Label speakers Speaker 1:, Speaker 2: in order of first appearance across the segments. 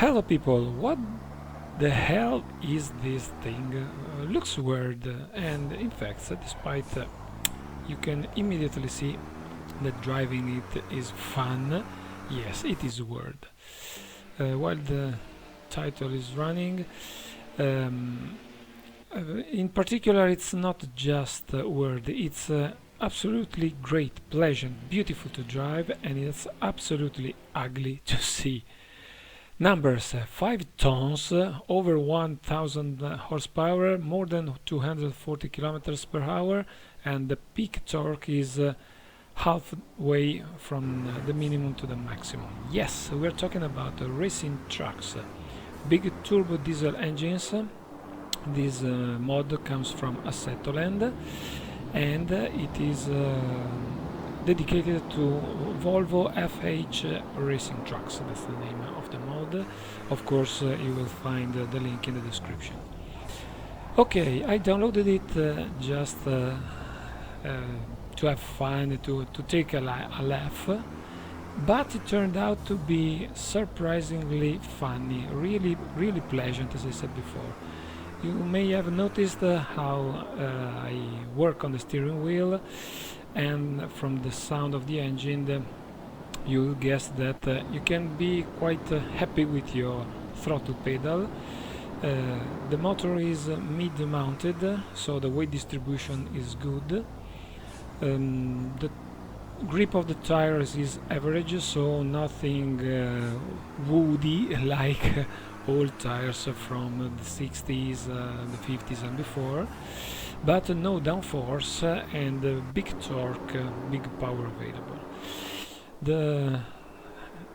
Speaker 1: Hello people, what the hell is this thing? Looks weird, and in fact, despite you can immediately see that driving it is fun, yes, it is weird. While the title is running, um, in particular, it's not just weird, it's absolutely great, pleasant, beautiful to drive, and it's absolutely ugly to see. Numbers: 5 tons, over 1000 horsepower, more than 240 kilometers per hour, and the peak torque is halfway from the minimum to the maximum. Yes, we're talking about racing trucks, big turbo diesel engines. This mod comes from Assetto land, and it is dedicated to Volvo FH racing trucks. That's the name of the mod. Of course, you will find the link in the description. Okay, I downloaded it just to have fun, to take a laugh, but it turned out to be surprisingly funny, really pleasant, as I said before. You may have noticed how I work on the steering wheel, and from the sound of the engine you'll guess that you can be quite happy with your throttle pedal. The motor is mid-mounted, so the weight distribution is good. The grip of the tires is average, so nothing woody like old tires from the 60s, the 50s and before, but no downforce and big torque, big power available.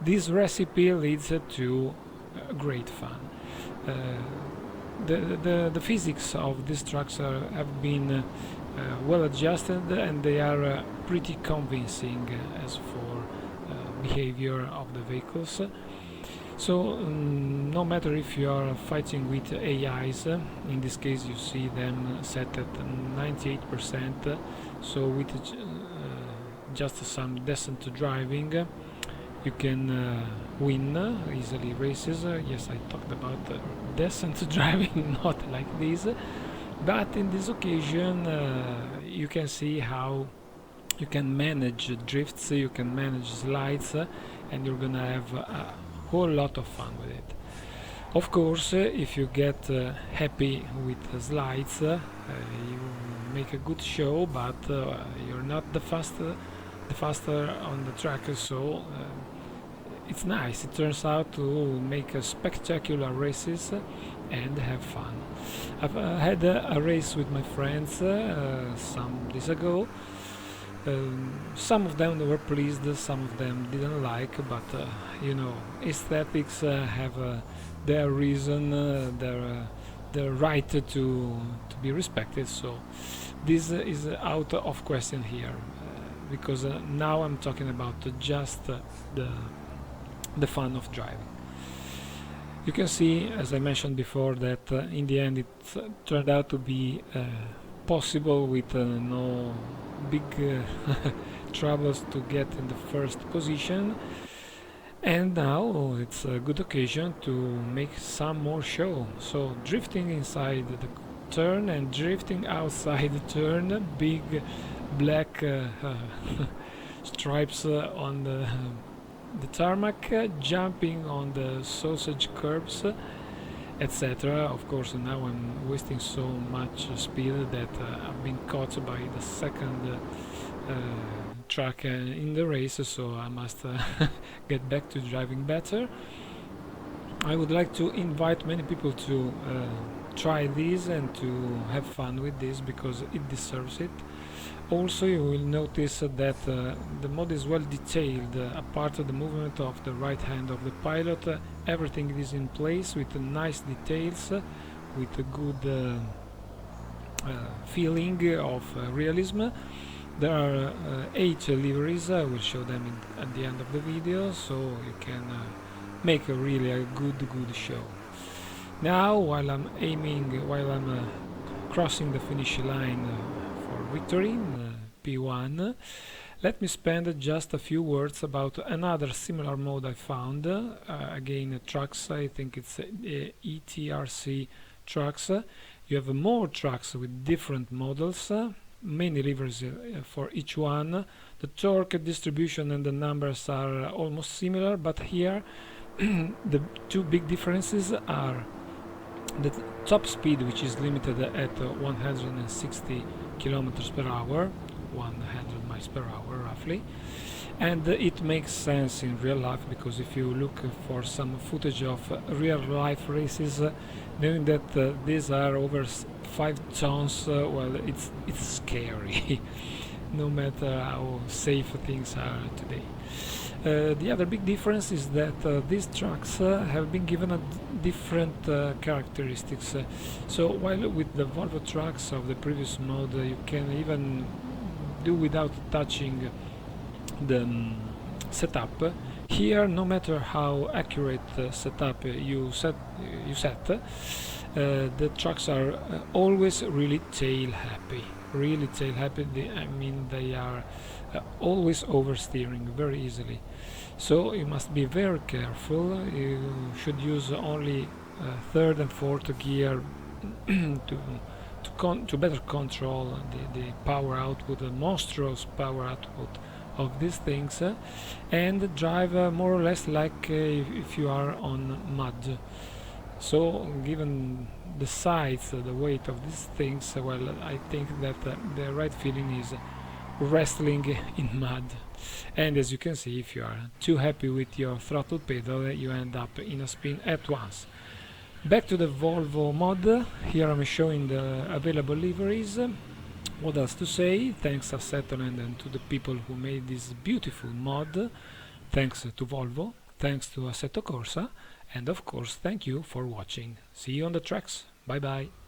Speaker 1: This recipe leads to great fun. The physics of these trucks have been well adjusted, and they are pretty convincing as for behavior of the vehicles. So no matter if you are fighting with AIs, in this case you see them set at 98%, so with just some decent driving you can win easily races. Yes, I talked about decent driving, not like this, but in this occasion you can see how you can manage drifts, you can manage slides, and you're gonna have a whole lot of fun with it. Of course, if you get happy with the slides, you make a good show, but you're not the faster on the track, so it's nice. It turns out to make spectacular races and have fun. I've had a race with my friends some days ago. Some of them were pleased, some of them didn't like, but you know, aesthetics have their reason, their right to be respected. So this is out of question here, because now I'm talking about just the fun of driving. You can see, as I mentioned before, that in the end it turned out to be possible with no big troubles to get in the first position, and now it's a good occasion to make some more show. So drifting inside the turn and drifting outside the turn, big black stripes on the tarmac, jumping on the sausage curbs, etc. Of course, now I'm wasting so much speed that I've been caught by the second truck in the race, so I must get back to driving better. I would like to invite many people to try this and to have fun with this, because it deserves it. Also, you will notice that the mod is well detailed. Apart from the movement of the right hand of the pilot, everything is in place with nice details, with a good feeling of realism. There are 8 liveries. I will show them at the end of the video, so you can make a good show. Now, while I'm crossing the finish line for victory in P1, let me spend just a few words about another similar mode I found. Again, trucks, I think it's ETRC trucks. You have more trucks with different models, many levers for each one. The torque distribution and the numbers are almost similar, but here the two big differences are the top speed, which is limited at 160 kilometers per hour, 100 miles per hour roughly, and it makes sense in real life, because if you look for some footage of real life races, knowing that these are over 5 tons, well, it's scary no matter how safe things are today. The other big difference is that these trucks have been given a different characteristics. So while with the Volvo trucks of the previous mode you can even do without touching the setup, here no matter how accurate setup you set, the trucks are always really tail happy. I mean, they are always oversteering very easily. So you must be very careful. You should use only third and fourth gear to better control the power output, the monstrous power output of these things, and drive more or less like if you are on mud. So given the size, the weight of these things, well, I think that the right feeling is wrestling in mud. And as you can see, if you are too happy with your throttle pedal, you end up in a spin at once. Back to the Volvo mod. Here I'm showing the available liveries. What else to say? Thanks Assetto and to the people who made this beautiful mod. Thanks to Volvo, thanks to Assetto Corsa, and of course thank you for watching. See you on the tracks. Bye bye.